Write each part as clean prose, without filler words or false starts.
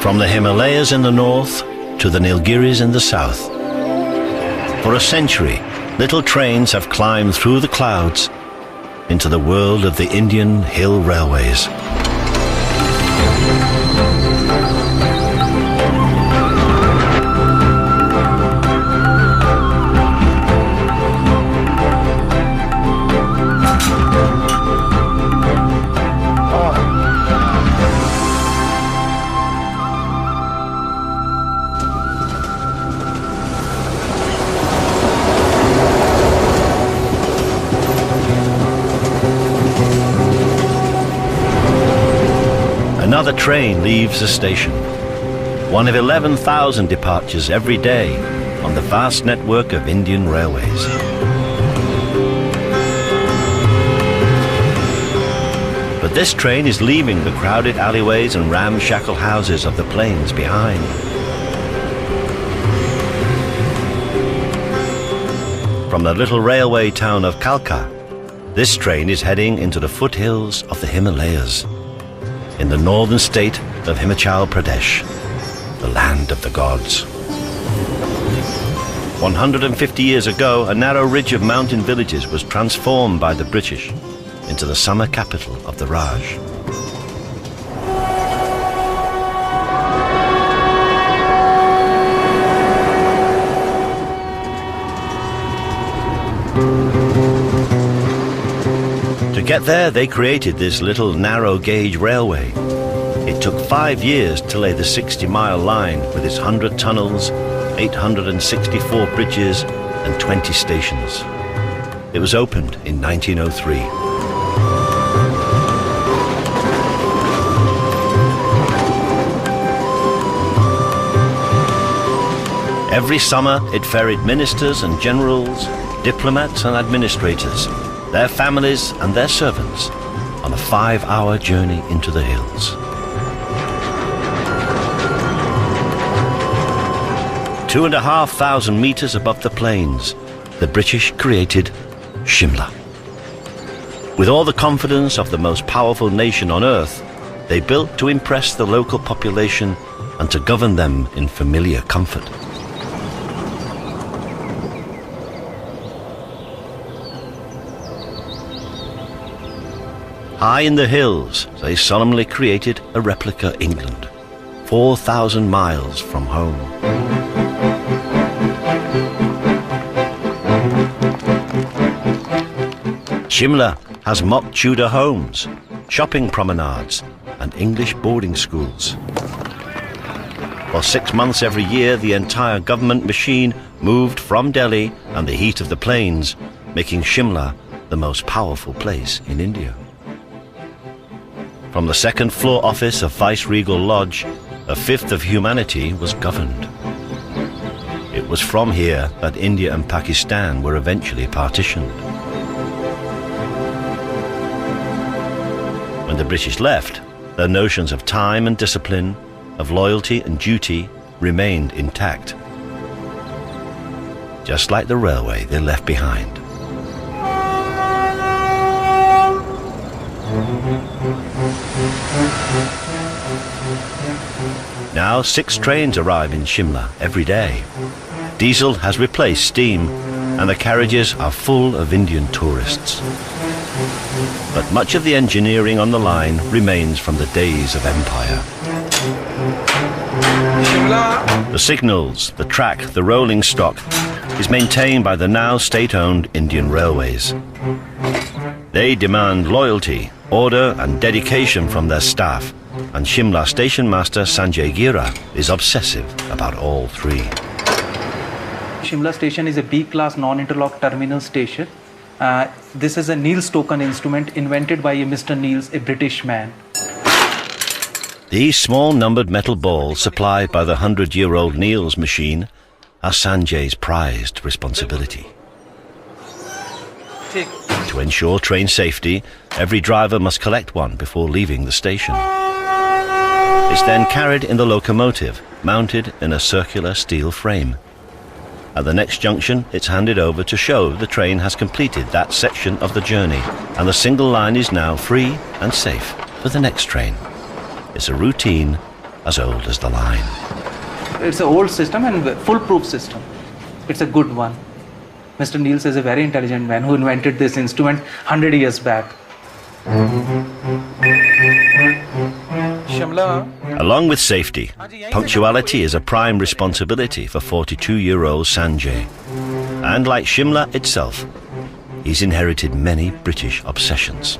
From the Himalayas in the north to the Nilgiris in the south. For a century, little trains have climbed through the clouds into the world of the Indian hill railways. Another train leaves the station, one of 11,000 departures every day on the vast network of Indian railways. But this train is leaving the crowded alleyways and ramshackle houses of the plains behind. From the little railway town of Kalka, this train is heading into the foothills of the Himalayas, in the northern state of Himachal Pradesh, the land of the gods. 150 years ago, a narrow ridge of mountain villages was transformed by the British into the summer capital of the Raj. To get there, they created this little narrow-gauge railway. It took 5 years to lay the 60-mile line with its 100 tunnels, 864 bridges, and 20 stations. It was opened in 1903. Every summer, it ferried ministers and generals, diplomats and administrators, their families and their servants on a 5-hour journey into the hills. 2,500 meters above the plains, the British created Shimla. With all the confidence of the most powerful nation on earth, they built to impress the local population and to govern them in familiar comfort. High in the hills, they solemnly created a replica England, 4,000 miles from home. Shimla has mock Tudor homes, shopping promenades, and English boarding schools. For 6 months every year, the entire government machine moved from Delhi and the heat of the plains, making Shimla the most powerful place in India. From the second-floor office of Viceregal Lodge, a fifth of humanity was governed. It was from here that India and Pakistan were eventually partitioned. When the British left, their notions of time and discipline, of loyalty and duty remained intact, just like the railway they left behind. Now 6 trains arrive in Shimla every day. Diesel has replaced steam, and the carriages are full of Indian tourists. But much of the engineering on the line remains from the days of empire. The signals, the track, the rolling stock is maintained by the now state-owned Indian Railways. They demand loyalty, order and dedication from their staff, and Shimla station master Sanjay Gira is obsessive about all 3. Shimla station is a B-class non-interlock terminal station. This is a Niels token instrument invented by a Mr. Niels, a British man. These small numbered metal balls supplied by the 100-year-old Niels machine are Sanjay's prized responsibility. To ensure train safety, every driver must collect one before leaving the station. It's then carried in the locomotive, mounted in a circular steel frame. At the next junction, it's handed over to show the train has completed that section of the journey, and the single line is now free and safe for the next train. It's a routine as old as the line. It's an old system and foolproof system. It's a good one. Mr. Niels is a very intelligent man who invented this instrument 100 years back. Shimla. Along with safety, punctuality is a prime responsibility for 42-year-old Sanjay. And like Shimla itself, he's inherited many British obsessions.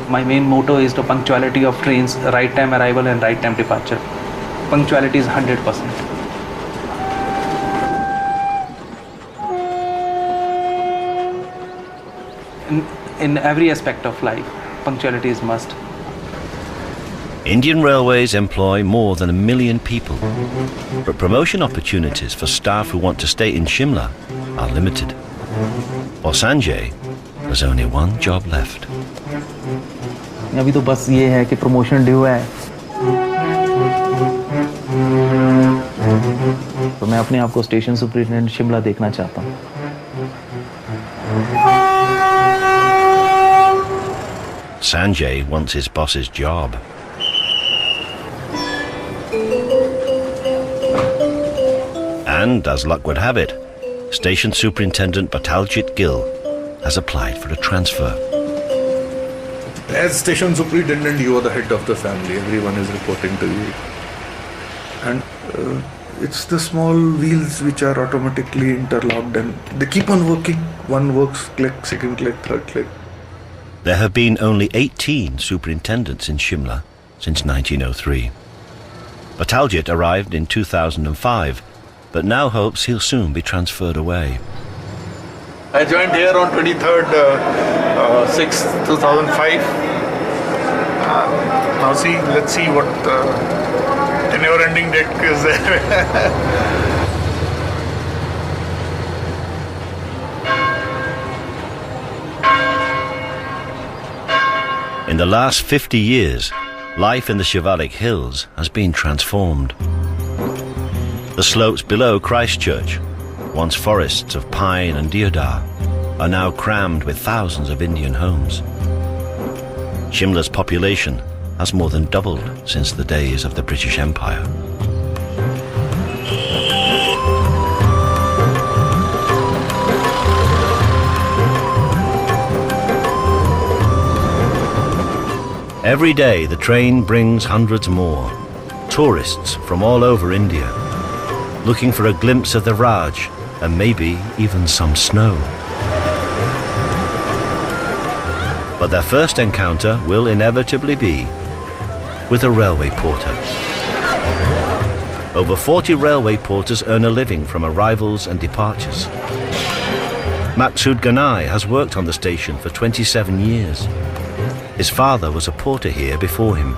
My main motto is the punctuality of trains, right time arrival and right time departure. Punctuality is 100%. In every aspect of life, punctuality is must. Indian Railways employ more than 1 million people, but promotion opportunities for staff who want to stay in Shimla are limited. For Sanjay, there's only one job left. अभी तो बस ये है कि promotion due है, तो मैं अपने आप को स्टेशन सुपरिटेंडेंट शिमला देखना चाहता हूँ. Sanjay wants his boss's job. And, as luck would have it, Station Superintendent Bataljit Gill has applied for a transfer. As Station Superintendent, you are the head of the family. Everyone is reporting to you. And it's the small wheels which are automatically interlocked and they keep on working. One works, click, second click, third click. There have been only 18 superintendents in Shimla since 1903. Bataljit arrived in 2005, but now hopes he'll soon be transferred away. I joined here on 23rd 6th 2005. Now let's see what tenure ending date is there. In the last 50 years, life in the Shivalik Hills has been transformed. The slopes below Christchurch, once forests of pine and deodar, are now crammed with thousands of Indian homes. Shimla's population has more than doubled since the days of the British Empire. Every day the train brings hundreds more, tourists from all over India, looking for a glimpse of the Raj and maybe even some snow. But their first encounter will inevitably be with a railway porter. Over 40 railway porters earn a living from arrivals and departures. Maksud Ganai has worked on the station for 27 years. His father was a porter here before him.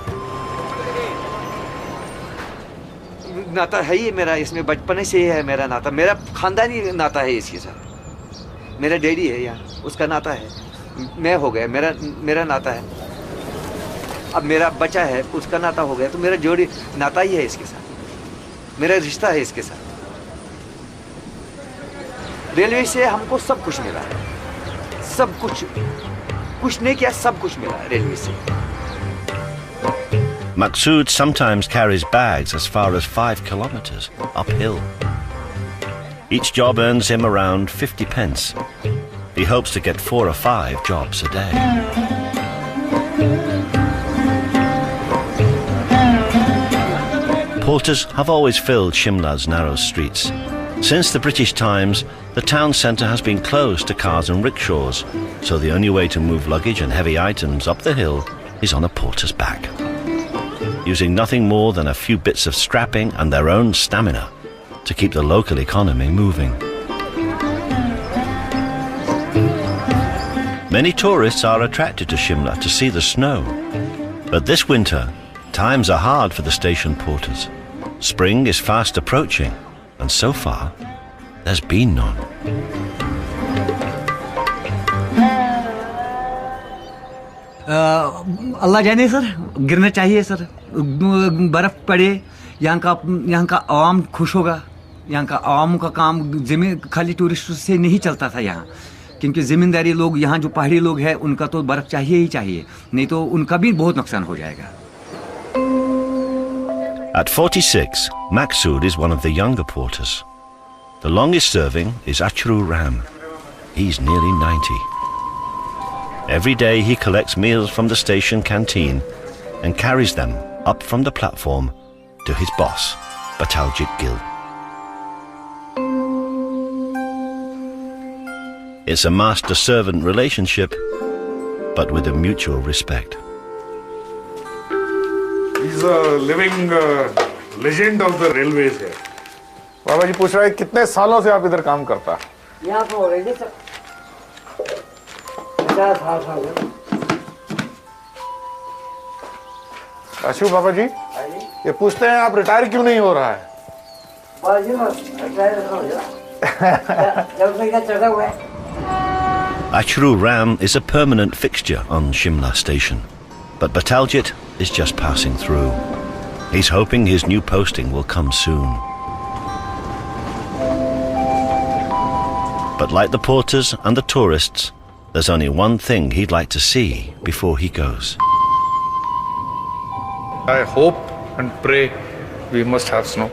नाता है ही मेरा, इसमें बचपन से ही है मेरा नाता, मेरा खानदानी नाता है इसके साथ. मेरा डैडी है यहाँ, उसका नाता है. मैं हो गया, मेरा नाता है. अब मेरा बच्चा है, उसका नाता हो गया, तो मेरा जोड़ी नाता ही है इसके साथ. मेरा रिश्ता है इसके साथ. रेलवे से हमको सब कुछ मिला है, सब कुछ. कुछ नहीं किया, सब कुछ मिला रेलवे से. Maksud sometimes carries bags as far as 5 kilometers uphill. Each job earns him around 50 pence. He hopes to get 4 or 5 jobs a day. Porters have always filled Shimla's narrow streets. Since the British times, the town centre has been closed to cars and rickshaws, so the only way to move luggage and heavy items up the hill is on a porter's back. Using nothing more than a few bits of strapping and their own stamina to keep the local economy moving. Many tourists are attracted to Shimla to see the snow, but this winter, times are hard for the station porters. Spring is fast approaching, and so far, there's been none. अल्लाह जाने sir, गिरना चाहिए sir. बर्फ पड़े, यहाँ का आवाम खुश होगा. यहाँ का आवाम का काम जमीन खाली टूरिस्ट से नहीं चलता था यहाँ, क्योंकि ज़मींदारी लोग यहाँ जो पहाड़ी लोग हैं उनका तो बर्फ चाहिए ही चाहिए, नहीं तो उनका भी बहुत नुकसान हो जाएगा. At 46, Maksud is one of the younger porters. The longest serving is Achru Ram. He's nearly 90. Every day he collects meals from the station canteen and carries them up from the platform to his boss, Bataljit Gill. It's a master-servant relationship, but with a mutual respect. He's a living legend of the railways here. बाबा जी पूछ रहा है कितने सालों से आप इधर काम करता है? यहाँ पर हो रही है सर 50 साल से। अशु बाबा जी ये पूछते हैं आप रिटायर क्यों नहीं हो रहा है? बाजी में रिटायर हो गया। जब से क्या चढ़ा हुआ है? Achru Ram is a permanent fixture on Shimla station, but Bataljit is just passing through. He's hoping his new posting will come soon. But like the porters and the tourists, there's only one thing he'd like to see before he goes. I hope and pray we must have snow.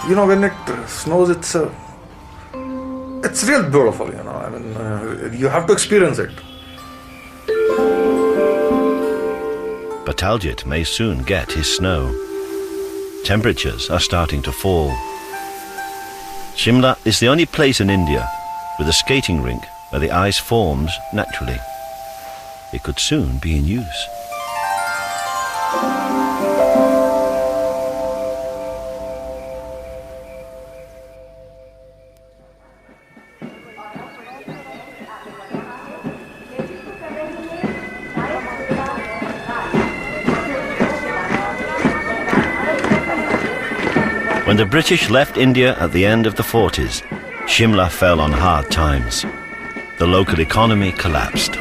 You know, when it snows, it's real beautiful, you know. I mean, you have to experience it. Bataljit may soon get his snow. Temperatures are starting to fall. Shimla is the only place in India with a skating rink where the ice forms naturally. It could soon be in use. When the British left India at the end of the 40s, Shimla fell on hard times. The local economy collapsed.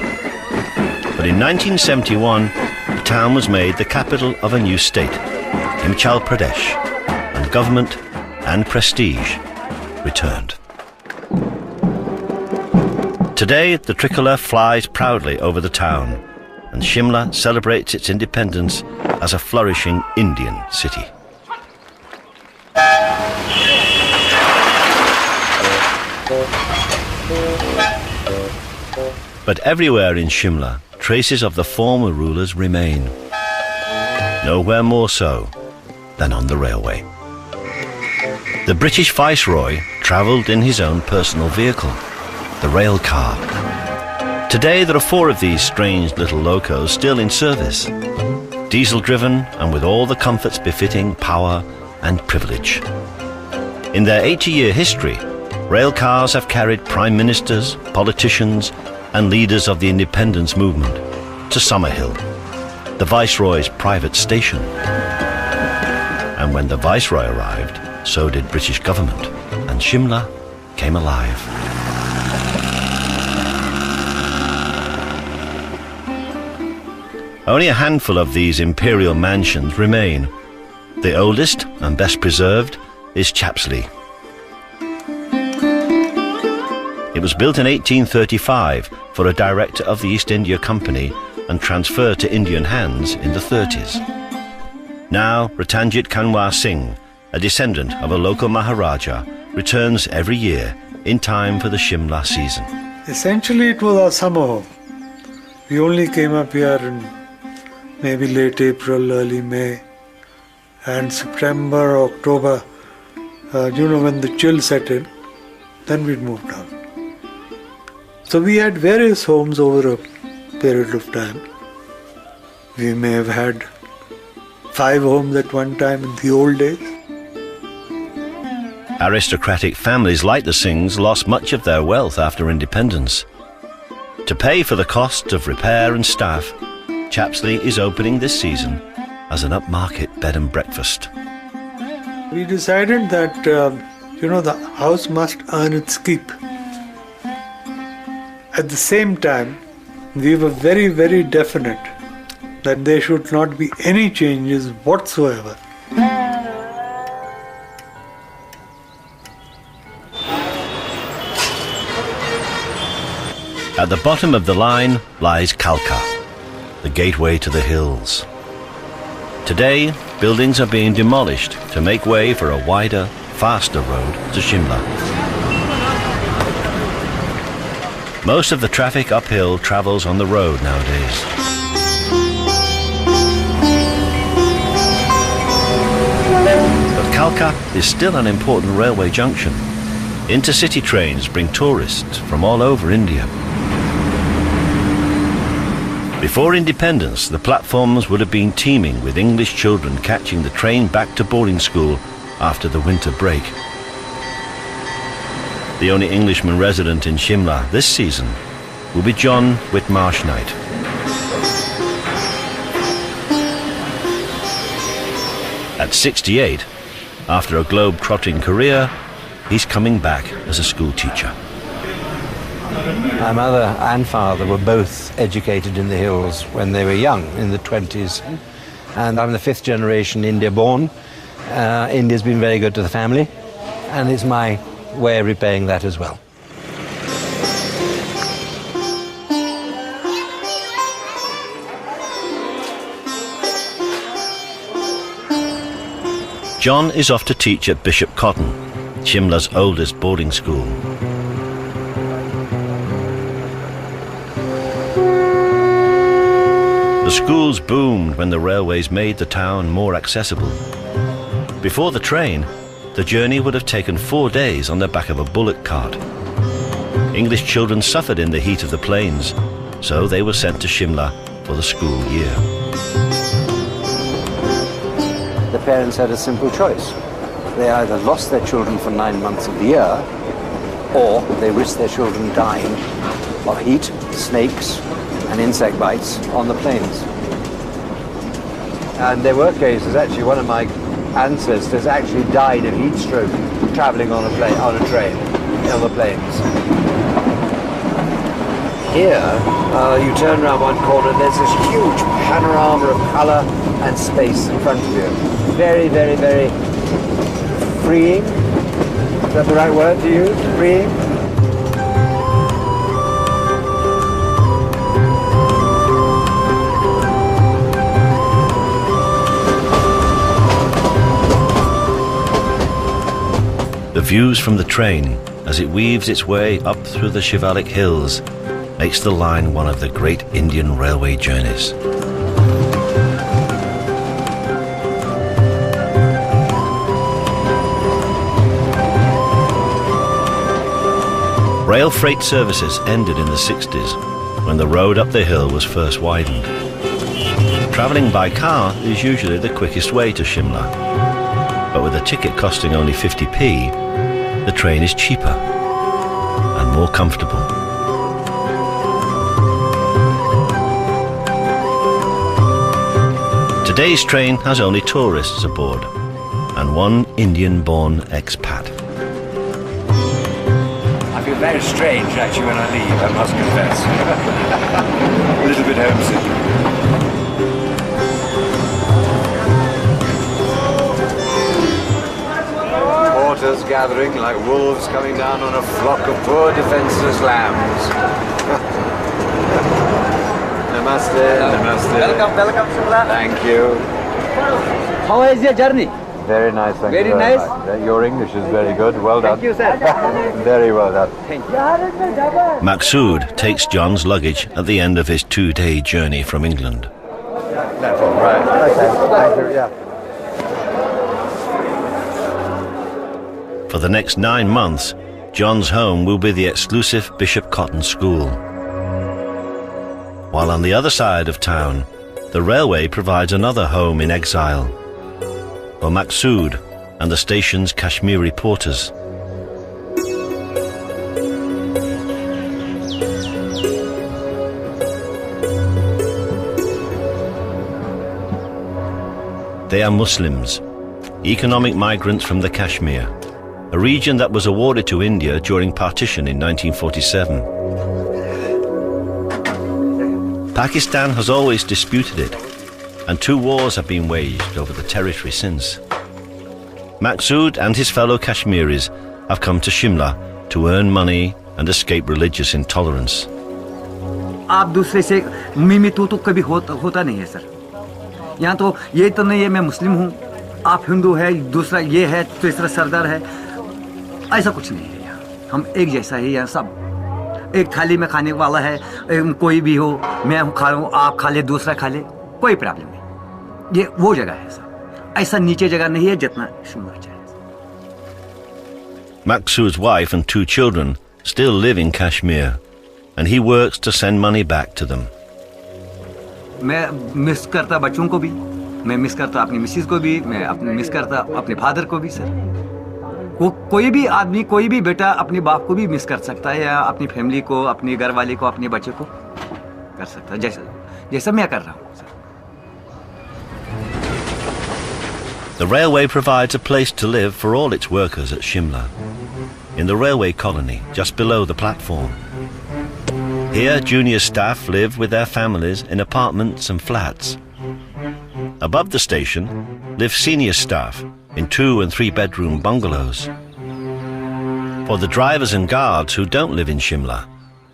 But in 1971, the town was made the capital of a new state, Himachal Pradesh, and government and prestige returned. Today, the tricolour flies proudly over the town, and Shimla celebrates its independence as a flourishing Indian city. But everywhere in Shimla, traces of the former rulers remain. Nowhere more so than on the railway. The British Viceroy travelled in his own personal vehicle, the rail car. Today there are 4 of these strange little locos still in service, diesel-driven and with all the comforts befitting power and privilege. In their 80-year history, rail cars have carried prime ministers, politicians and leaders of the independence movement to Summerhill, the Viceroy's private station. And when the Viceroy arrived, so did British government, and Shimla came alive. Only a handful of these imperial mansions remain. The oldest and best preserved is Chapsley. It was built in 1835 for a director of the East India Company and transferred to Indian hands in the 30s. Now, Ratanjit Kanwar Singh, a descendant of a local Maharaja, returns every year in time for the Shimla season. Essentially, it was our summer home. We only came up here in maybe late April, early May, and September, October, when the chill set in, then we'd moved down. So we had various homes over a period of time. We may have had 5 homes at one time in the old days. Aristocratic families like the Singhs lost much of their wealth after independence. To pay for the cost of repair and staff, Chapsley is opening this season as an upmarket bed and breakfast. We decided that, the house must earn its keep. At the same time, we were very, very definite that there should not be any changes whatsoever. At the bottom of the line lies Kalka, the gateway to the hills. Today, buildings are being demolished to make way for a wider, faster road to Shimla. Most of the traffic uphill travels on the road nowadays. But Kalka is still an important railway junction. Intercity trains bring tourists from all over India. Before independence, the platforms would have been teeming with English children catching the train back to boarding school after the winter break. The only Englishman resident in Shimla this season will be John Whitmarsh-Knight. At 68, after a globe-trotting career, he's coming back as a school teacher. My mother and father were both educated in the hills when they were young, in the 20s. And I'm the 5th generation India-born. India's been very good to the family, and it's my way of repaying that as well. John is off to teach at Bishop Cotton, Shimla's oldest boarding school. The schools boomed when the railways made the town more accessible. Before the train, the journey would have taken 4 days on the back of a bullock cart. English children suffered in the heat of the plains, so they were sent to Shimla for the school year. The parents had a simple choice. They either lost their children for 9 months of the year, or they risked their children dying of heat, snakes, and insect bites on the plains. And there were cases, actually one of my ancestors actually died of heat stroke travelling on a train on the plains. Here, you turn around one corner and there's this huge panorama of colour and space in front of you. Very, very, very freeing. Is that the right word to use? Freeing? The views from the train, as it weaves its way up through the Shivalik hills, makes the line one of the great Indian railway journeys. Rail freight services ended in the 60s, when the road up the hill was first widened. Travelling by car is usually the quickest way to Shimla, but with a ticket costing only 50p, the train is cheaper and more comfortable. Today's train has only tourists aboard and one Indian-born expat. I feel very strange actually when I leave, I must confess. A little bit homesick. Porters gathering like wolves coming down on a flock of poor defenseless lambs. Namaste, namaste. Welcome, Shimla. Thank you. How is your journey? Very nice, thank you. Very nice. Much. Your English is very good, well done. Thank you, sir. Very well done. Thank you. Maksud takes John's luggage at the end of his 2-day journey from England. That's all right. Okay, thank you, yeah. For the next 9 months, John's home will be the exclusive Bishop Cotton School. While on the other side of town, the railway provides another home in exile for Maksud and the station's Kashmiri porters. They are Muslims, economic migrants from the Kashmir, a region that was awarded to India during partition in 1947. Pakistan has always disputed it, and 2 wars have been waged over the territory since. Maksud and his fellow Kashmiris have come to Shimla to earn money and escape religious intolerance. आप दूसरे से मी तू कभी होता नहीं है sir. यहाँ तो ये तो नहीं है मैं मुस्लिम हूँ, आप हिंदू है, दूसरा ये है, तीसरा सरदार है, ऐसा कुछ नहीं है यहाँ। हम एक जैसा ही यहाँ, सब एक थाली में खाने वाला है, कोई भी हो, मैं खा रहा हूँ, आप खा ले, दूसरा खा ले, कोई प्रॉब्लम नहीं। ये वो जगह है सर, ऐसा नीचे जगह नहीं है जितना शिमला चाहिए। Maksu's wife and 2 children still live in Kashmir, and he works to send money back to them. मैं मिस करता बच्चों को भी, मैं मिस करता अपनी मिसेज को भी, मैं मिस करता अपने फादर को भी सर। कोई भी आदमी, कोई भी बेटा अपने बाप को भी मिस कर सकता है, या अपनी फैमिली को, अपने घर वाले को, अपने बच्चे को कर सकता है, जैसा मैं कर रहा हूँ sir. The railway provides a place to live for all its workers at Shimla, in the railway colony just below the platform. Here, junior staff live with their families in apartments and flats. Above the station live senior staff in 2 and 3 bedroom bungalows. For the drivers and guards who don't live in Shimla,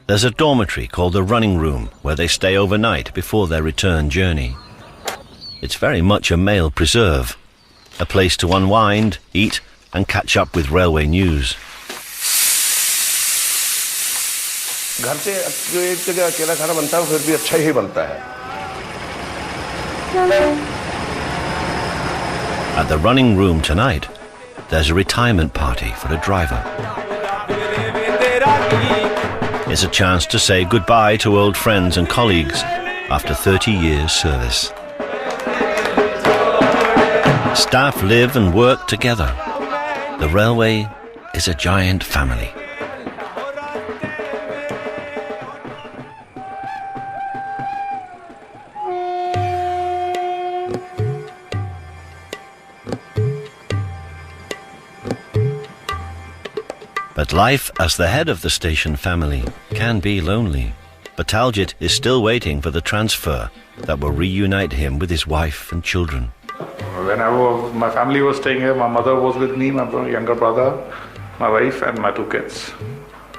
there's a dormitory called the running room where they stay overnight before their return journey. It's very much a male preserve, a place to unwind, eat and catch up with railway news. घर से जो एक जगह अकेला खाना बनता है फिर भी अच्छा ही बनता है। At the running room tonight, there's a retirement party for a driver. It's a chance to say goodbye to old friends and colleagues after 30 years' service. Staff live and work together. The railway is a giant family. But life as the head of the station family can be lonely. Bataljit is still waiting for the transfer that will reunite him with his wife and children. When my family was staying here, my mother was with me, my younger brother, my wife and my 2 kids.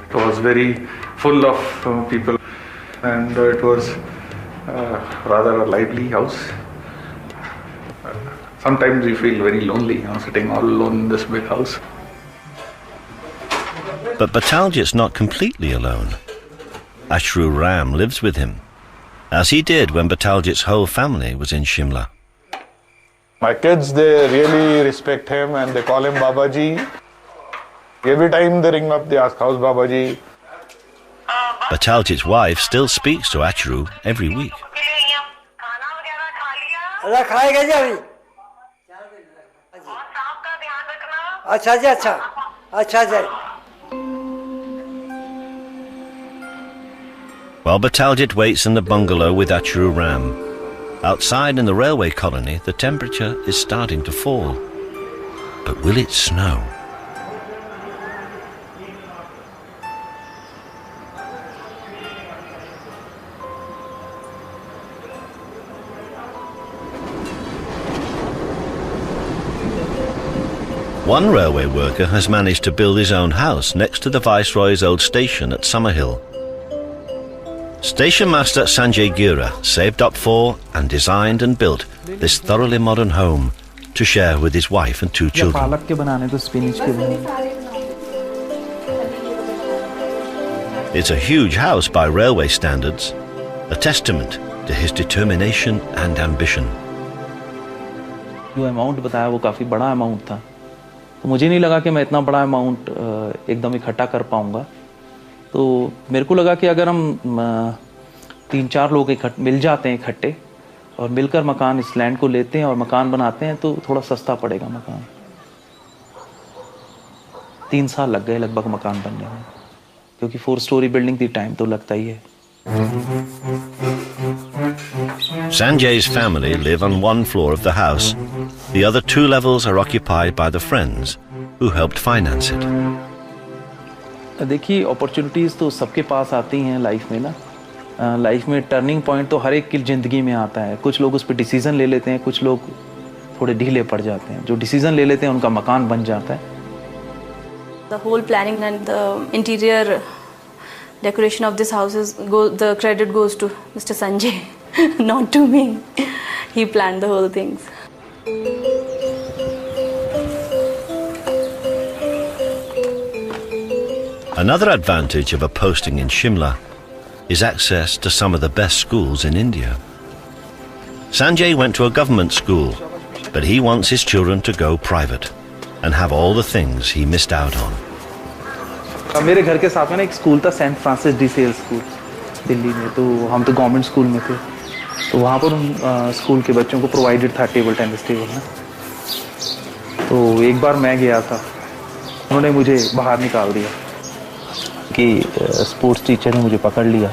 It was very full of people, and it was rather a lively house. Sometimes we feel very lonely, sitting all alone in this big house. But Bataljit's not completely alone. Ashru Ram lives with him, as he did when Bataljit's whole family was in Shimla. My kids, they really respect him and they call him Babaji. Every time they ring up, they ask, how's Babaji? Bataljit's wife still speaks to Ashru every week. While Bataljit waits in the bungalow with Ashru Ram, outside in the railway colony, the temperature is starting to fall. But will it snow? One railway worker has managed to build his own house next to the Viceroy's old station at Summerhill. Station Master Sanjay Gira saved up for and designed and built this thoroughly modern home to share with his wife and 2 children. पालक के बनाने तो spinach के बनाने. It's a huge house by railway standards, a testament to his determination and ambition. जो amount बताया वो काफ़ी बड़ा अमाउंट था, तो मुझे नहीं लगा कि मैं इतना बड़ा अमाउंट एकदम इकट्ठा कर पाऊंगा. तो मेरे को लगा कि अगर हम 3-4 लोग मिल जाते हैं इकट्ठे और मिलकर मकान इस लैंड को लेते हैं और मकान बनाते हैं तो थोड़ा सस्ता पड़ेगा मकान. 3 साल लग गए लगभग मकान बनने में, क्योंकि 4 स्टोरी बिल्डिंग थी, टाइम तो लगता ही है. Sanjay's family live on 1 floor of the house. The other 2 levels are occupied by the friends who helped finance it. देखिए, अपॉर्चुनिटीज़ तो सबके पास आती हैं लाइफ में ना. लाइफ में टर्निंग पॉइंट तो हर एक की ज़िंदगी में आता है. कुछ लोग उस पर डिसीज़न ले लेते हैं, कुछ लोग थोड़े ढीले पड़ जाते हैं. जो डिसीज़न ले लेते हैं उनका मकान बन जाता है. The whole planning and the interior decoration of this house the credit goes to Mr. Sanjay, not to me. He planned the whole things. Another advantage of a posting in Shimla is access to some of the best schools in India. Sanjay went to a government school, but he wants his children to go private and have all the things he missed out on. मेरे घर के साथ में ना एक school था, Saint Francis de Sales school Delhi में। तो हम तो गवर्नमेंट स्कूल में थे, तो वहाँ पर स्कूल के बच्चों को प्रोवाइडेड था टेबल टेनिस टेबल ना। तो एक बार मैं गया था, उन्होंने मुझे बाहर निकाल दिया कि स्पोर्ट्स टीचर ने मुझे पकड़ लिया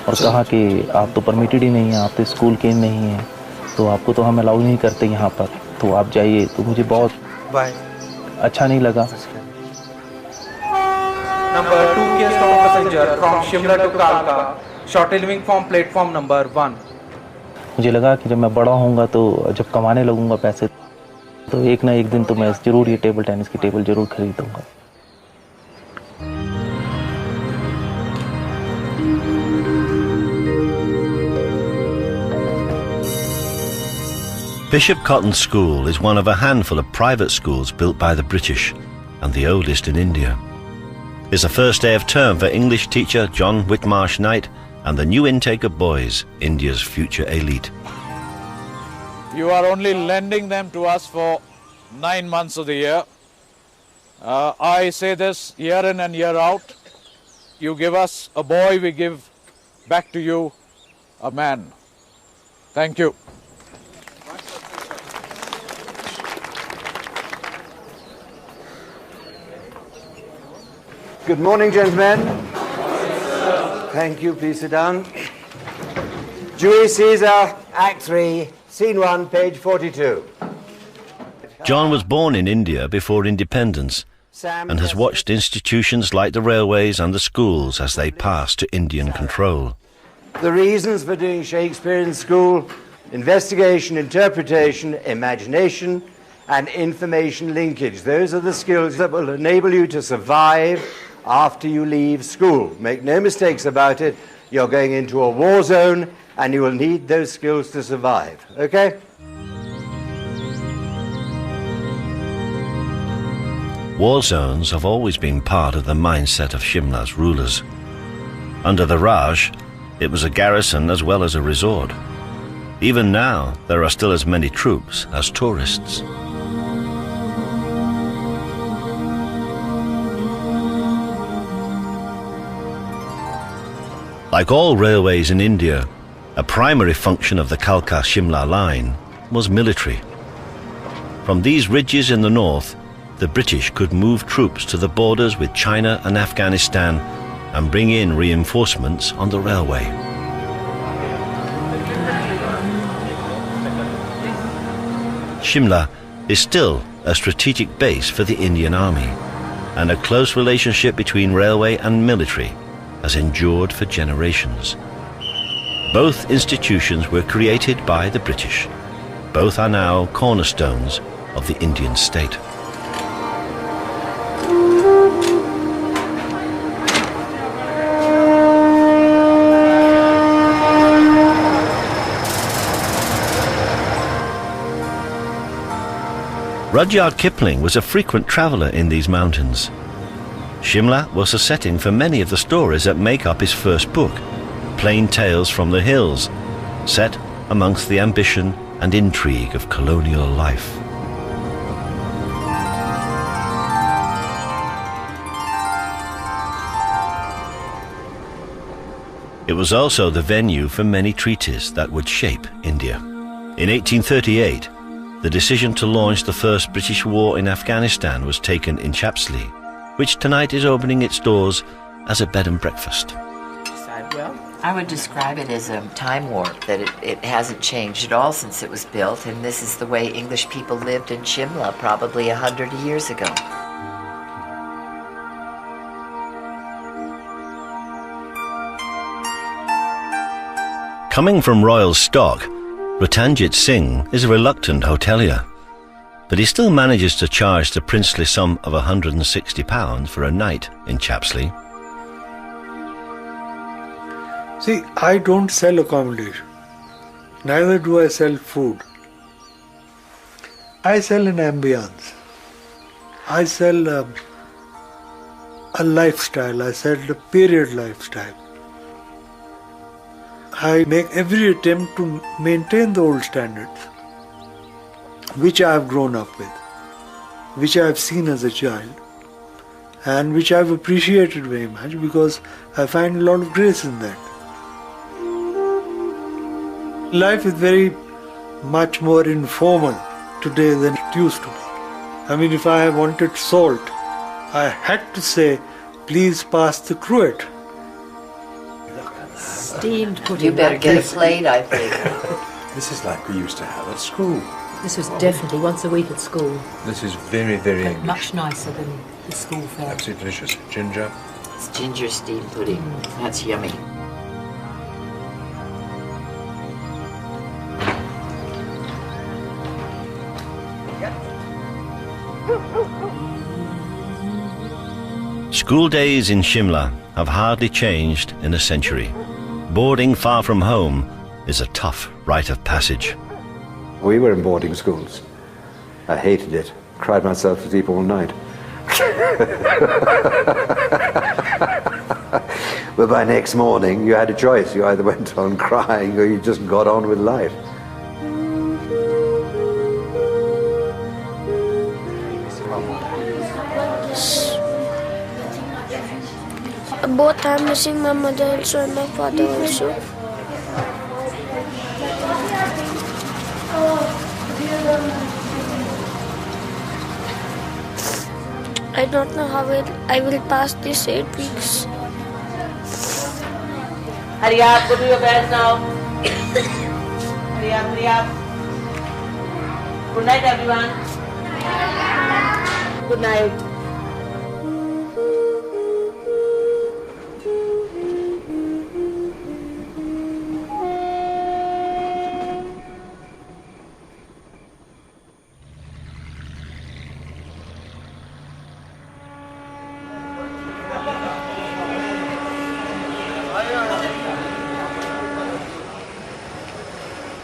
और कहा कि आप तो परमिटेड ही नहीं हैं, आप तो स्कूल के नहीं हैं, तो आपको तो हम अलाउ नहीं करते यहाँ पर, तो आप जाइए। तो मुझे बहुत अच्छा नहीं लगा। Number 2 Kia stop passenger from Shimla to Kalka, short living from platform number 1. मुझे लगा कि जब मैं बड़ा होऊंगा तो जब कमाने लगूंगा पैसे, तो एक ना एक दिन तो मैं जरूर ये टेबल टेनिस की टेबल जरूर खरीदूंगा। Bishop Cotton School is one of a handful of private schools built by the British and the oldest in India. It's the first day of term for English teacher John Whitmarsh Knight and the new intake of boys, India's future elite. You are only lending them to us for 9 months of the year. I say this year in and year out. You give us a boy, we give back to you a man. Thank you. Good morning, gentlemen. Thank you. Please sit down. Julius Caesar, Act 3, Scene 1, page 42. John was born in India before independence and has watched institutions like the railways and the schools as they pass to Indian control. The reasons for doing Shakespeare in school: investigation, interpretation, imagination, and information linkage. Those are the skills that will enable you to survive after you leave school. Make no mistakes about it. You're going into a war zone and you will need those skills to survive. Okay? War zones have always been part of the mindset of Shimla's rulers. Under the Raj, it was a garrison as well as a resort. Even now, there are still as many troops as tourists. Like all railways in India, a primary function of the Kalka-Shimla line was military. From these ridges in the north, the British could move troops to the borders with China and Afghanistan and bring in reinforcements on the railway. Shimla is still a strategic base for the Indian Army, and a close relationship between railway and military has endured for generations. Both institutions were created by the British. Both are now cornerstones of the Indian state. Rudyard Kipling was a frequent traveller in these mountains. Shimla was a setting for many of the stories that make up his first book, Plain Tales from the Hills, set amongst the ambition and intrigue of colonial life. It was also the venue for many treaties that would shape India. In 1838, the decision to launch the first British war in Afghanistan was taken in Chapsley, which tonight is opening its doors as a bed and breakfast. Well, I would describe it as a time warp, that it hasn't changed at all since it was built, and this is the way English people lived in Shimla probably 100 years ago. Coming from royal stock, Ratanjit Singh is a reluctant hotelier, but he still manages to charge the princely sum of £160 for a night in Chapsley. See, I don't sell accommodation. Neither do I sell food. I sell an ambience. I sell a lifestyle. I sell a period lifestyle. I make every attempt to maintain the old standards, which I have grown up with, which I have seen as a child, and which I have appreciated very much because I find a lot of grace in that. Life is very much more informal today than it used to be. I mean, if I wanted salt, I had to say, please pass the cruet. Steamed pudding. You better get a plate, I think. This is like we used to have at school. This was definitely once a week at school. This is very, very English. Much nicer than the school fare. Absolutely delicious. Ginger. It's ginger steamed pudding. That's yummy. School days in Shimla have hardly changed in a century. Boarding far from home is a tough rite of passage. We were in boarding schools. I hated it. Cried myself to sleep all night. But by next morning, you had a choice. You either went on crying or you just got on with life. Both I'm missing my mother also and my father also. I don't know how I will pass these 8 weeks. Hurry up, go to your bed now. Hurry up, hurry up. Good night, everyone. Good night.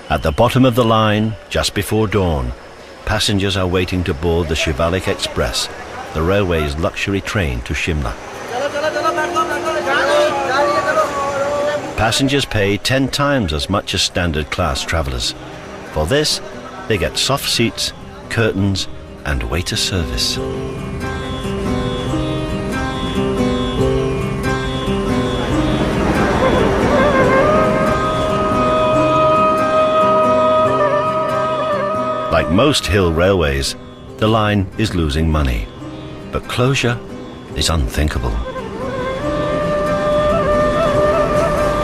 At the bottom of the line, just before dawn, passengers are waiting to board the Shivalik Express, the railway's luxury train to Shimla. Passengers pay 10 times as much as standard class travellers. For this, they get soft seats, curtains, and waiter service. Like most hill railways, the line is losing money, but closure is unthinkable.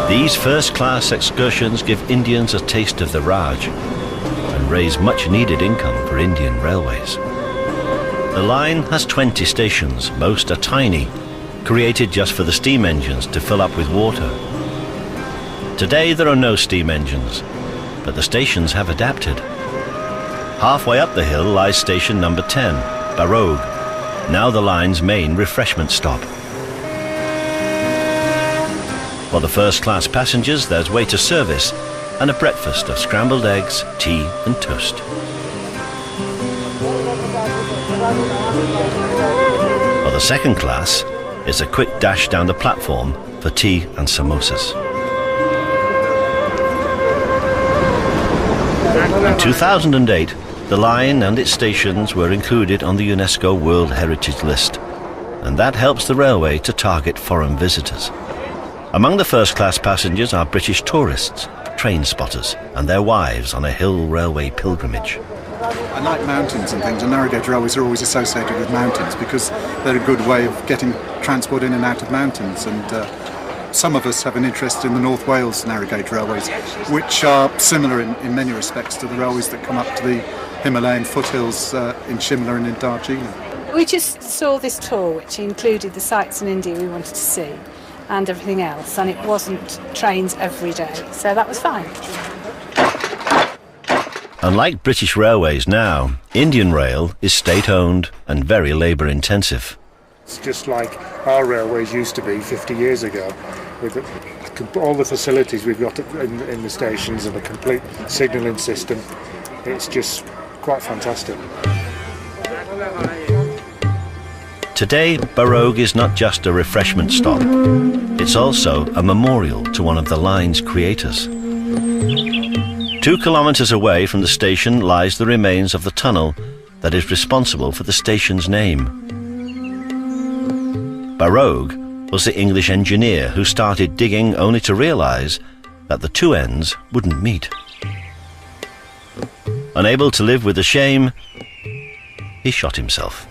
These first-class excursions give Indians a taste of the Raj and raise much-needed income for Indian railways. The line has 20 stations, most are tiny, created just for the steam engines to fill up with water. Today there are no steam engines, but the stations have adapted. Halfway up the hill lies station number 10, Barog, now the line's main refreshment stop. For the first-class passengers, there's waiter service and a breakfast of scrambled eggs, tea and toast. For the second class, it's a quick dash down the platform for tea and samosas. In 2008, the line and its stations were included on the UNESCO World Heritage List, and that helps the railway to target foreign visitors. Among the first-class passengers are British tourists, train spotters, and their wives on a hill railway pilgrimage. I like mountains and things, and narrow gauge railways are always associated with mountains because they're a good way of getting transport in and out of mountains. And some of us have an interest in the North Wales narrow gauge railways, which are similar in many respects to the railways that come up to the Himalayan foothills in Shimla and in Darjeeling. We just saw this tour which included the sites in India we wanted to see and everything else, and it wasn't trains every day, so that was fine. Unlike British Railways now, Indian Rail is state-owned and very labour-intensive. It's just like our railways used to be 50 years ago, with all the facilities we've got in the stations and a complete signalling system. It's just quite fantastic. Today, Barogue is not just a refreshment stop. It's also a memorial to one of the line's creators. 2 kilometres away from the station lies the remains of the tunnel that is responsible for the station's name. Barogue was the English engineer who started digging only to realise that the two ends wouldn't meet. Unable to live with the shame, he shot himself.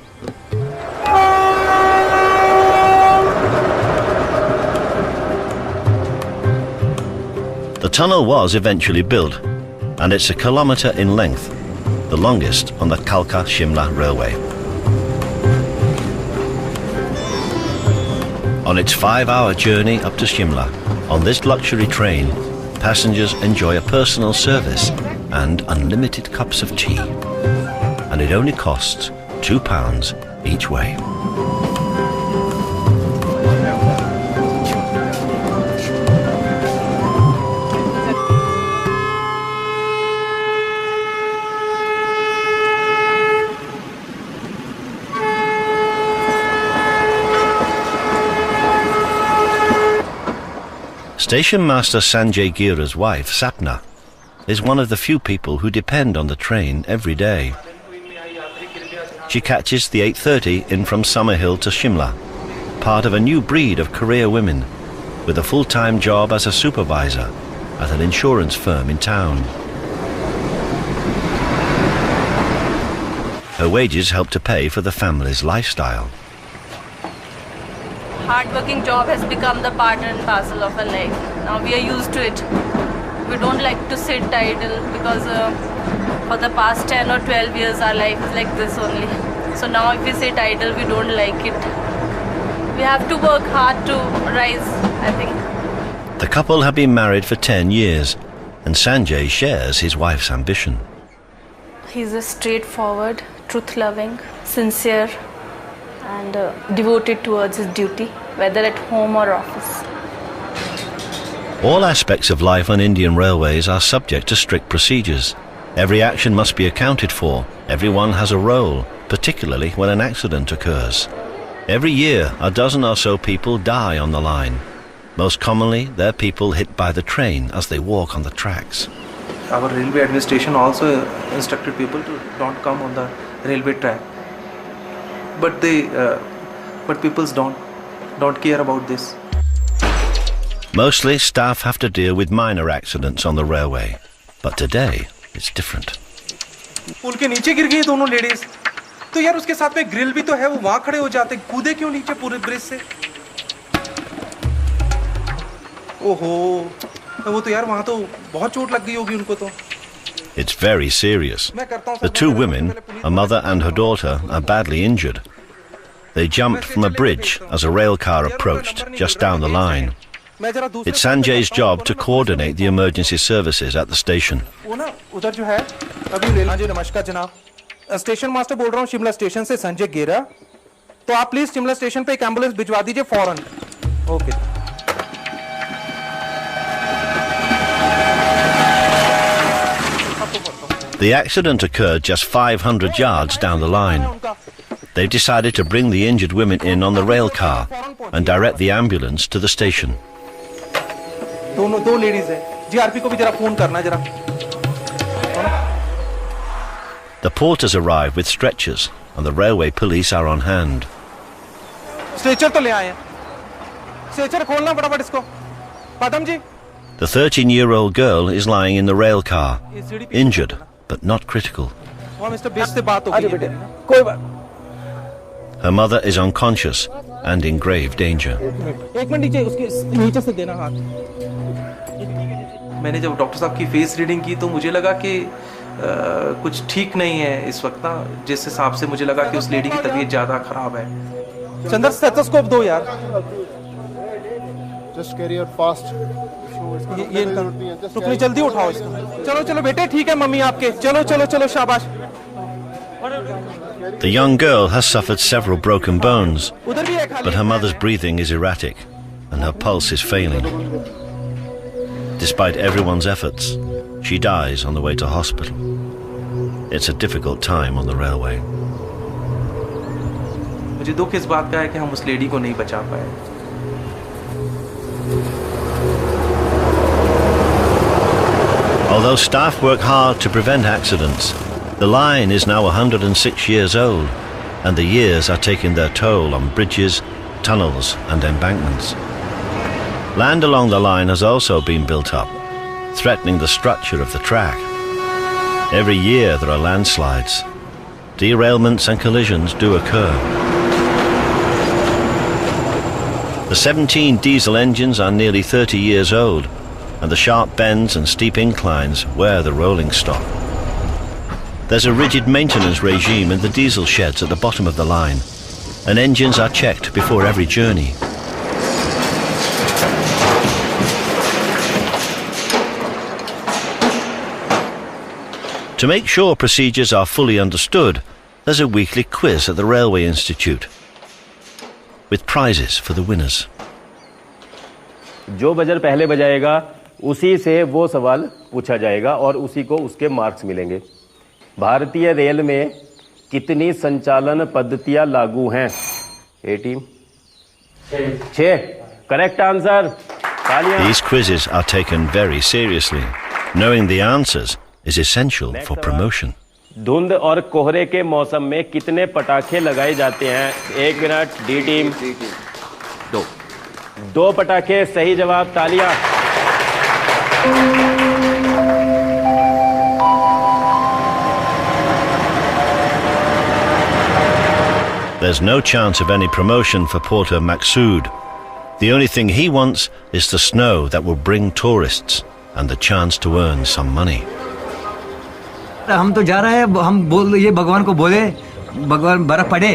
The tunnel was eventually built, and it's a kilometre in length, the longest on the Kalka-Shimla railway. On its 5-hour journey up to Shimla, on this luxury train, passengers enjoy a personal service and unlimited cups of tea. And it only costs £2 each way. Station Master Sanjay Gira's wife, Sapna, is one of the few people who depend on the train every day. She catches the 8:30 in from Summerhill to Shimla, part of a new breed of career women, with a full-time job as a supervisor at an insurance firm in town. Her wages help to pay for the family's lifestyle. Hard-working job has become the part and parcel of our life. Now we are used to it. We don't like to sit idle because for the past 10 or 12 years our life is like this only. So now if we sit idle, we don't like it. We have to work hard to rise, I think. The couple have been married for 10 years, and Sanjay shares his wife's ambition. He's a straightforward, truth-loving, sincere, and devoted towards his duty, whether at home or office. All aspects of life on Indian railways are subject to strict procedures. Every action must be accounted for. Everyone has a role, particularly when an accident occurs. Every year, a dozen or so people die on the line. Most commonly, they're people hit by the train as they walk on the tracks. Our railway administration also instructed people to don't come on the railway track. But people don't care about this. Mostly, staff have to deal with minor accidents on the railway. But today, it's different. पुल के नीचे गिर गई दोनों ladies तो यार उसके साथ में ग्रिल भी तो है वो वहां खड़े हो जाते कूदे क्यों नीचे पूरे ब्रिज से ओहो वो तो यार वहां तो बहुत चोट लग गई होगी उनको तो It's very serious. The two women, a mother and her daughter, are badly injured. They jumped from a bridge as a rail car approached just down the line. It's Sanjay's job to coordinate the emergency services at the station. वो ना उधर जो है अभी rail जी नमस्कार जनाब station master बोल रहा हूँ शिमला स्टेशन से संजय गेरा तो आप प्लीज शिमला स्टेशन पे एक एम्बुलेंस भिजवा दीजिए फौरन okay The accident occurred just 500 yards down the line. They've decided to bring the injured women in on the rail car and direct the ambulance to the station. दो ladies है GRP को भी जरा phone करना जरा The porters arrive with stretchers and the railway police are on hand. Stretcher तो ले आए हैं स्ट्रेचर खोलना फटाफट इसको पदम जी The 13-year-old girl is lying in the rail car, injured but not critical. वहाँ मिस्टर बेस से बात हो गई है मेरी कोई बात Her mother is unconscious and in grave danger. एक मिनट नीचे उसके नीचे से देना हाथ मैंने जब डॉक्टर साहब की फेस रीडिंग की तो मुझे लगा कि कुछ ठीक नहीं है इस वक्त ना जिस हिसाब से मुझे लगा कि उस लेडी की तबीयत ज्यादा खराब है चंद्र स्टेथोस्कोप दो यार Just carry her fast. ये रुकनी जल्दी उठाओ इसको चलो चलो बेटे ठीक है मम्मी आपके चलो चलो चलो शाबाश The young girl has suffered several broken bones, but her mother's breathing is erratic and her pulse is failing. despite everyone's efforts, she dies on the way to hospital. It's a difficult time on the railway. मुझे दुख इस बात का है कि हम उस lady को नहीं बचा पाए. Although staff work hard to prevent accidents, the line is now 106 years old, and the years are taking their toll on bridges, tunnels and embankments. Land along the line has also been built up, threatening the structure of the track. Every year there are landslides. Derailments and collisions do occur. The 17 diesel engines are nearly 30 years old, and the sharp bends and steep inclines wear the rolling stock. There's a rigid maintenance regime in the diesel sheds at the bottom of the line, and engines are checked before every journey. To make sure procedures are fully understood, there's a weekly quiz at the Railway Institute, with prizes for the winners. जो buzzer पहले बजाएगा उसी से वो सवाल पूछा जाएगा और उसी को उसके मार्क्स मिलेंगे. भारतीय रेल में कितनी संचालन पद्धतियां लागू हैं? A team 6. Correct answer. These quizzes are taken very seriously. Knowing the answers is essential for promotion. धुंध और कोहरे के मौसम में कितने पटाखे लगाए जाते हैं? 1 मिनट. डी टीम 2 पटाखे. सही जवाब. तालियां. There's no chance of any promotion for Porter Maqsood. The only thing he wants is the snow that will bring tourists and the chance to earn some money. हम तो जा रहे हैं, हम बोल ये भगवान को बोले भगवान बर्फ पड़े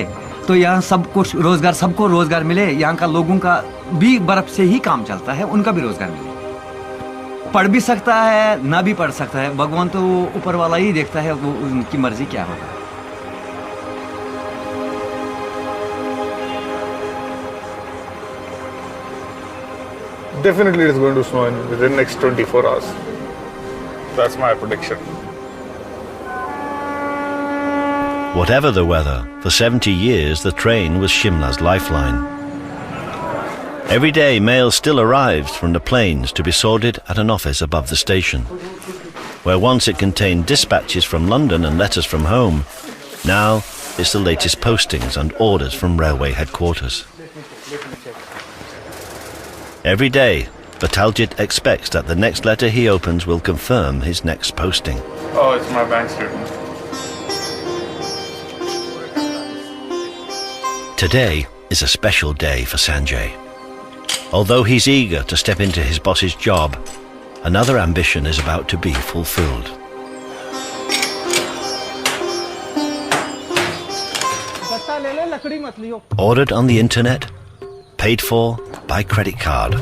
तो यहाँ सब कुछ रोजगार, सबको रोजगार मिले. यहाँ का लोगों का भी बर्फ से ही काम चलता है, उनका भी रोजगार मिले. पढ़ भी सकता है, ना भी पढ़ सकता है. भगवान तो ऊपर वाला ही देखता है, वो उनकी मर्जी क्या होगा. Definitely it is going to snow within the next 24 hours. That's my prediction. Whatever the weather, for 70 years the train was Shimla's lifeline. Every day mail still arrives from the plains to be sorted at an office above the station, where once it contained dispatches from London and letters from home, now it's the latest postings and orders from railway headquarters. Every day, Bataljit expects that the next letter he opens will confirm his next posting. Oh, it's my bank statement. Today is a special day for Sanjay. Although he's eager to step into his boss's job, another ambition is about to be fulfilled. Ordered on the internet, paid for by credit card.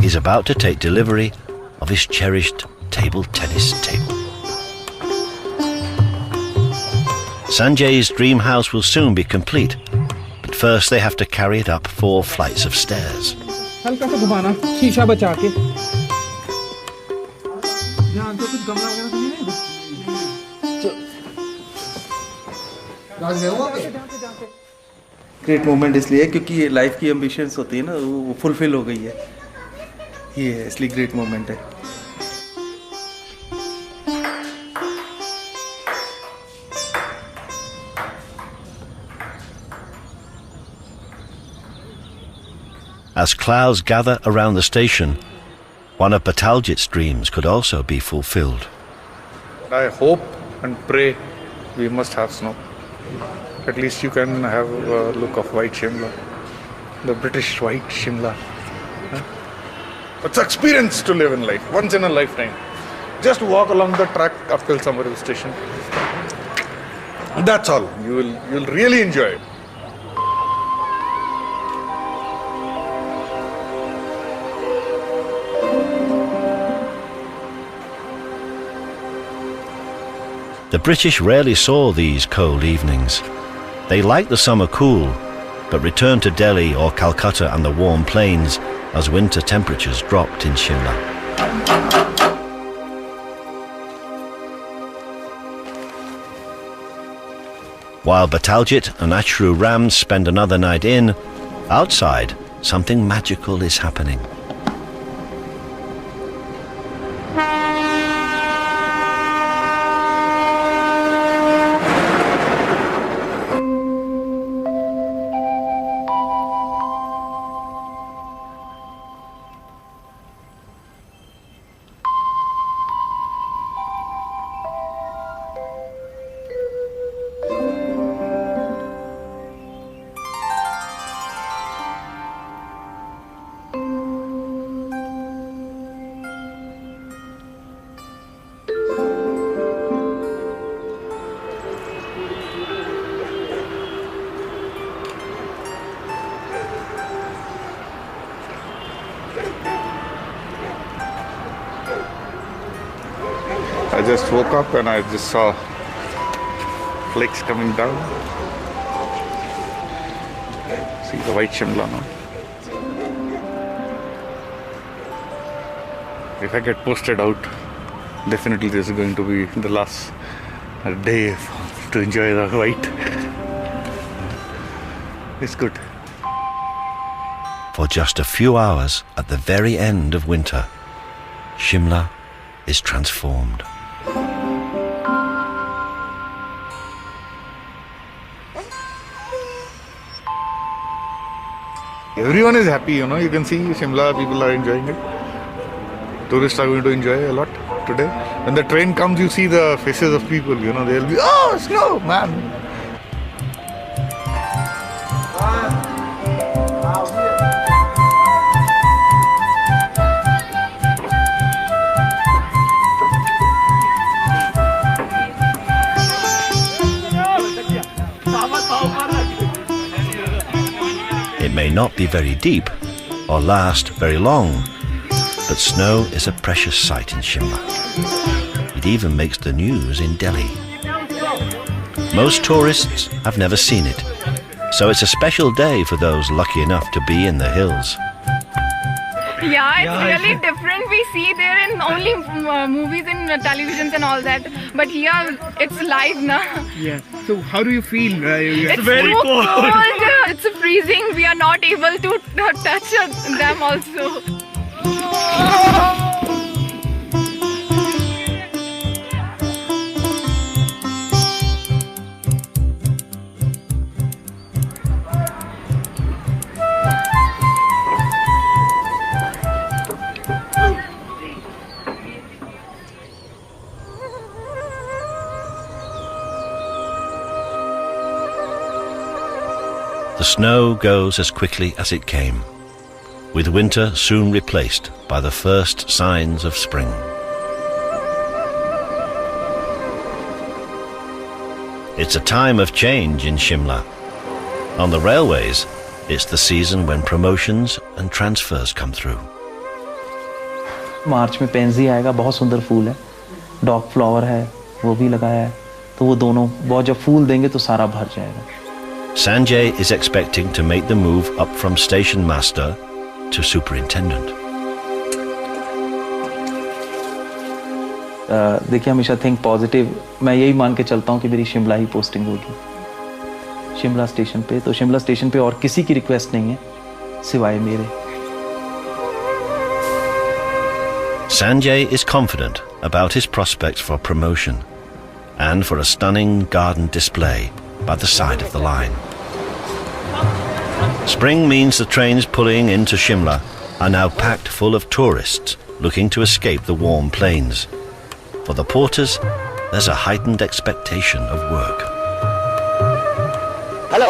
He's about to take delivery of his cherished table tennis table. Sanjay's dream house will soon be complete, but first they have to carry it up 4 flights of stairs. हल्का सा घुमाना, शीशा बचा के. ध्यान से कुछ गमला वगैरह तो नहीं है. ग्रेट मोमेंट इसलिए क्योंकि ये लाइफ की एम्बिशंस होती है ना, वो फुलफिल हो गई है. ये है इसलिए ग्रेट मोमेंट है. As clouds gather around the station, one of Bataljit's dreams could also be fulfilled. I hope and pray we must have snow. At least you can have a look of white Shimla, the British white Shimla. It's an experience to live in life, once in a lifetime. Just walk along the track up till Somerville station. That's all. You'll really enjoy it. The British rarely saw these cold evenings. They liked the summer cool, but return to Delhi or Calcutta and the warm plains as winter temperatures dropped in Shimla. While Bataljit and Ashru Ram spend another night in, outside something magical is happening. I just woke up and I just saw flakes coming down. See the white Shimla now. If I get posted out, definitely this is going to be the last day to enjoy the white. It's good. For just a few hours at the very end of winter, Shimla is transformed. Everyone is happy, you know, you can see Shimla, people are enjoying it. Tourists are going to enjoy a lot today. When the train comes, you see the faces of people, you know, they'll be, oh, snow, man. It may not be very deep or last very long, but snow is a precious sight in Shimla. It even makes the news in Delhi. Most tourists have never seen it, so it's a special day for those lucky enough to be in the hills. Yeah, it's really different. We see there in only movies and televisions and all that, but here it's live now. Yeah. So how do you feel? It's very cold. It's freezing. We are not able to touch them also. The snow goes as quickly as it came, with winter soon replaced by the first signs of spring. It's a time of change in Shimla. On the railways, it's the season when promotions and transfers come through. मार्च में pansy आएगा, बहुत सुंदर फूल है, dog flower है, वो भी लगाया है, तो वो दोनों बहुत जब फूल देंगे तो सारा भर जाएगा. Sanjay is expecting to make the move up from station master to superintendent. देखिए हमेशा थिंक पॉजिटिव. मैं यही मान के चलता हूँ कि मेरी शिमला ही पोस्टिंग होगी, शिमला स्टेशन पे. तो शिमला स्टेशन पे और किसी की रिक्वेस्ट नहीं है सिवाय मेरे. Sanjay is confident about his prospects for promotion and for a stunning garden display by the side of the line. Spring means the trains pulling into Shimla are now packed full of tourists looking to escape the warm plains. For the porters, there's a heightened expectation of work. Hello.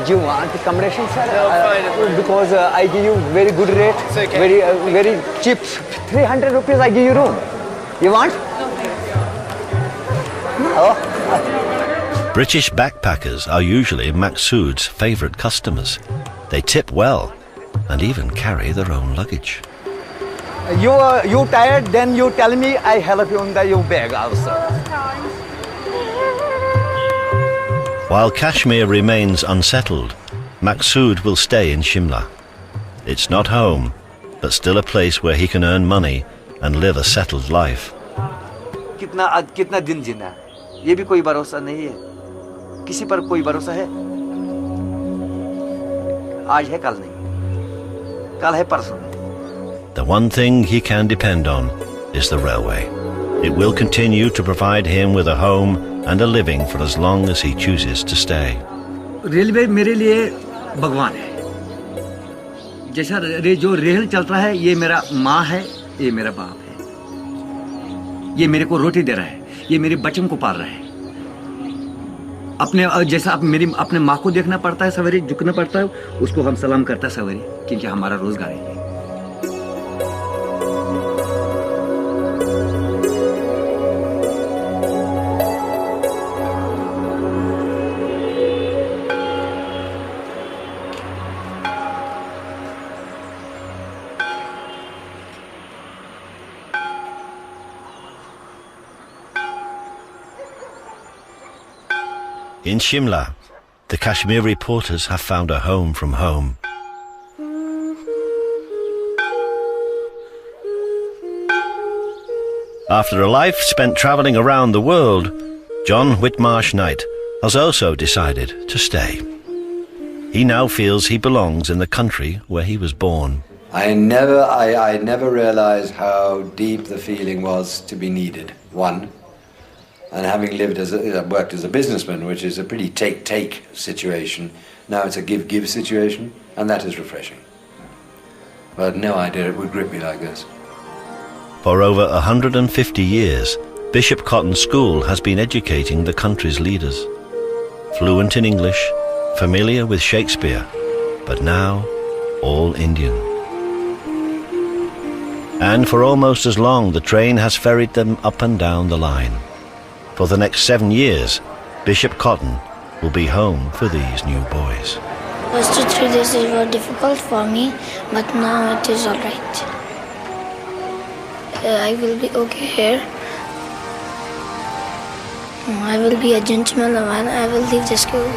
Do you want accommodation, sir? No, fine. Because I give you very good rate, It's okay. very cheap. 300 rupees I give you room. You want? No. British backpackers are usually Maqsood's favourite customers. They tip well and even carry their own luggage. You tired? Then you tell me. I help you in your bag also. While Kashmir remains unsettled, Maqsood will stay in Shimla. It's not home, but still a place where he can earn money and live a settled life. कितना दिन जीना है, ये भी कोई भरोसा नहीं है. किसी पर कोई भरोसा है? आज है कल नहीं, कल है परसों नहीं. The one thing he can depend on is the railway. It will continue to provide him with a home and a living for as long as he chooses to stay. Railway मेरे लिए भगवान है. जैसा जो rail चलता है, ये मेरा माँ है, ये मेरा बाप है. ये मेरे को रोटी दे रहा है, ये मेरे बच्चों को पाल रहा है. अपने जैसा मेरी अपने माँ को देखना पड़ता है, सवेरे झुकना पड़ता है, उसको हम सलाम करता है सवेरे, क्योंकि हमारा रोजगार है. In Shimla, the Kashmiri porters have found a home from home. After a life spent travelling around the world, John Whitmarsh Knight has also decided to stay. He now feels he belongs in the country where he was born. I never realized how deep the feeling was to be needed. One, and having worked as a businessman, which is a pretty take situation, now it's a give situation, and that is refreshing. But I had no idea it would grip me like this. For over 150 years, Bishop Cotton School has been educating the country's leaders. Fluent in English, familiar with Shakespeare, but now all Indian. And for almost as long, the train has ferried them up and down the line. For the next 7 years, Bishop Cotton will be home for these new boys. First 3 days were difficult for me, but now it is alright. I will be okay here. I will be a gentleman and I will leave the school.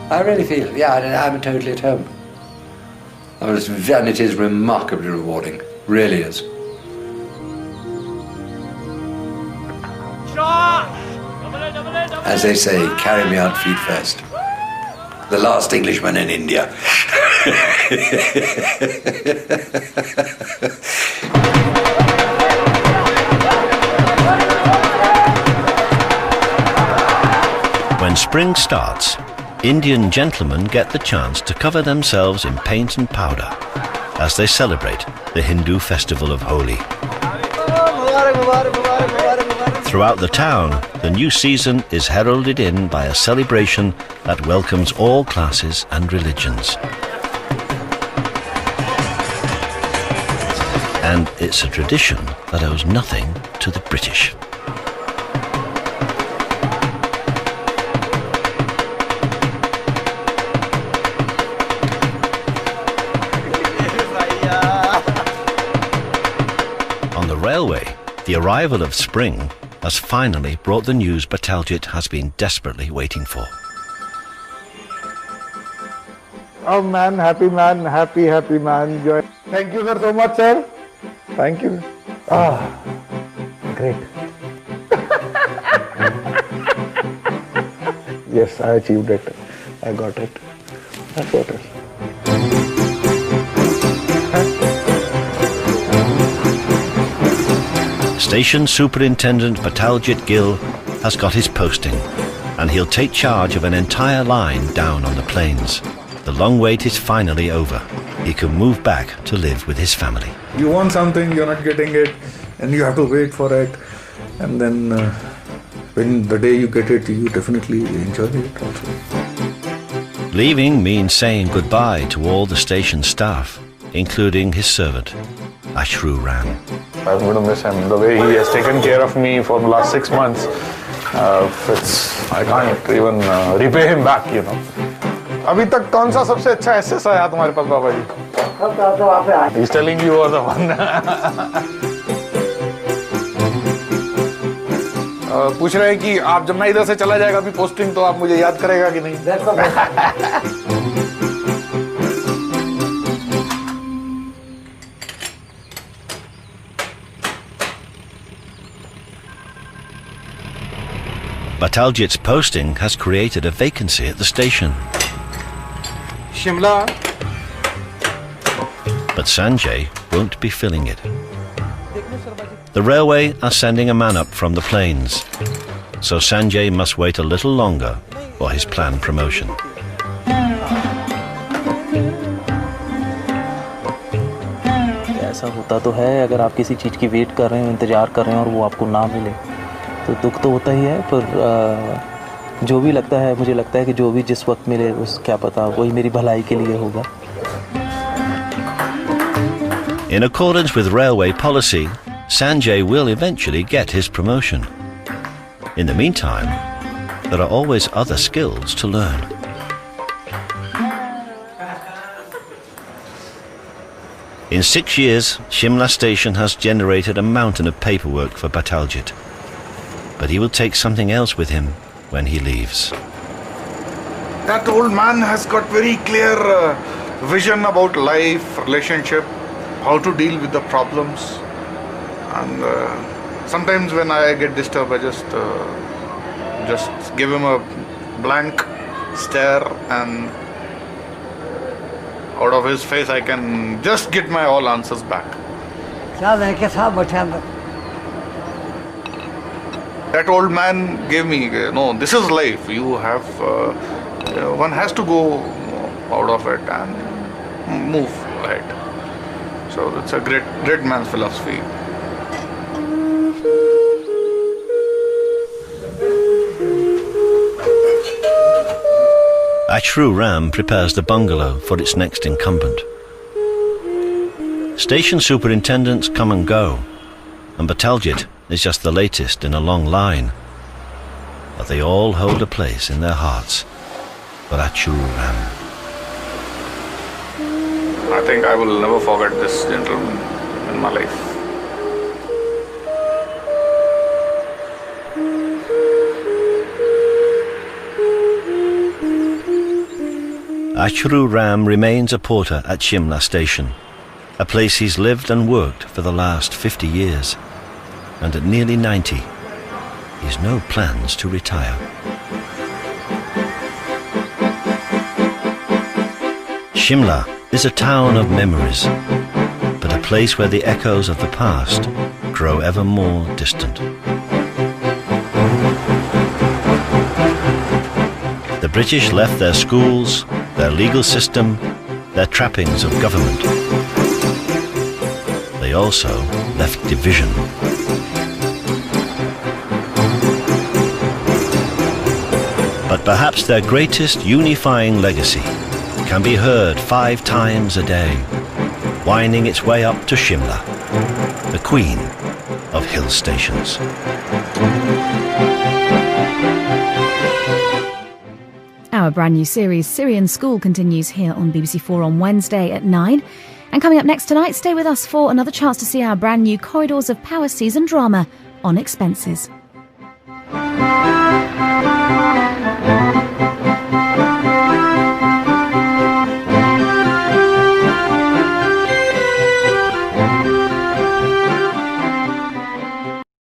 I really feel, I'm totally at home. And it is remarkably rewarding, really is. As they say, carry me out feet first. The last Englishman in India. When spring starts, Indian gentlemen get the chance to cover themselves in paint and powder as they celebrate the Hindu festival of Holi. Throughout the town, the new season is heralded in by a celebration that welcomes all classes and religions. And it's a tradition that owes nothing to the British. On the railway, the arrival of spring has finally brought the news Bataljit has been desperately waiting for. Oh man, happy man. Joy. Thank you sir so much, sir. Thank you. Great. Yes, I achieved it. I got it. That's what it is. Station Superintendent Bataljit Gill has got his posting, and he'll take charge of an entire line down on the plains. The long wait is finally over. He can move back to live with his family. You want something, you're not getting it, and you have to wait for it. And then when the day you get it, you definitely enjoy it also. Leaving means saying goodbye to all the station staff, including his servant, Ashru Ram. I'm going to miss him. The way he has taken care of me for the last 6 months, I can't even repay him back, you know. अभी तक कौन सा सबसे अच्छा assess आया तुम्हारे पास बाबा जी? He's telling you are the one. पूछ रहे हैं कि आप जब मैं इधर से चला जाएगा अभी पोस्टिंग तो आप मुझे याद करेगा कि नहीं? Bataljit's posting has created a vacancy at the station. Shimla. But Sanjay won't be filling it. The railway are sending a man up from the plains, so Sanjay must wait a little longer for his planned promotion. ऐसा होता तो है, अगर आप किसी चीज़ की wait कर रहे हैं, इंतज़ार कर रहे हैं और वो आपको ना मिले तो दुख तो होता ही है, पर जो भी लगता है, मुझे लगता है कि जो भी जिस वक्त मिले उस क्या पता वही मेरी भलाई के लिए होगा. In accordance with railway policy, Sanjay will eventually get his promotion. In the meantime, there are always other skills to learn. In 6 years, Shimla station has generated a mountain of paperwork for Bataljit. But he will take something else with him when he leaves. That old man has got very clear vision about life, relationship, how to deal with the problems. And sometimes when I get disturbed, I just give him a blank stare, and out of his face I can just get my all answers back. That old man gave me, no, this is life. You have, one has to go out of it and move ahead. So it's a great man's philosophy. Ashru Ram prepares the bungalow for its next incumbent. Station superintendents come and go, and Bataljit is just the latest in a long line. But they all hold a place in their hearts for Ashru Ram. I think I will never forget this gentleman in my life. Ashru Ram remains a porter at Shimla station, a place he's lived and worked for the last 50 years. And at nearly 90, he's no plans to retire. Shimla is a town of memories, but a place where the echoes of the past grow ever more distant. The British left their schools, their legal system, their trappings of government. They also left division. But perhaps their greatest unifying legacy can be heard 5 times a day, winding its way up to Shimla, the queen of hill stations. Our brand new series, Syrian School, continues here on BBC4 on Wednesday at 9. And coming up next tonight, stay with us for another chance to see our brand new Corridors of Power season drama on Expenses.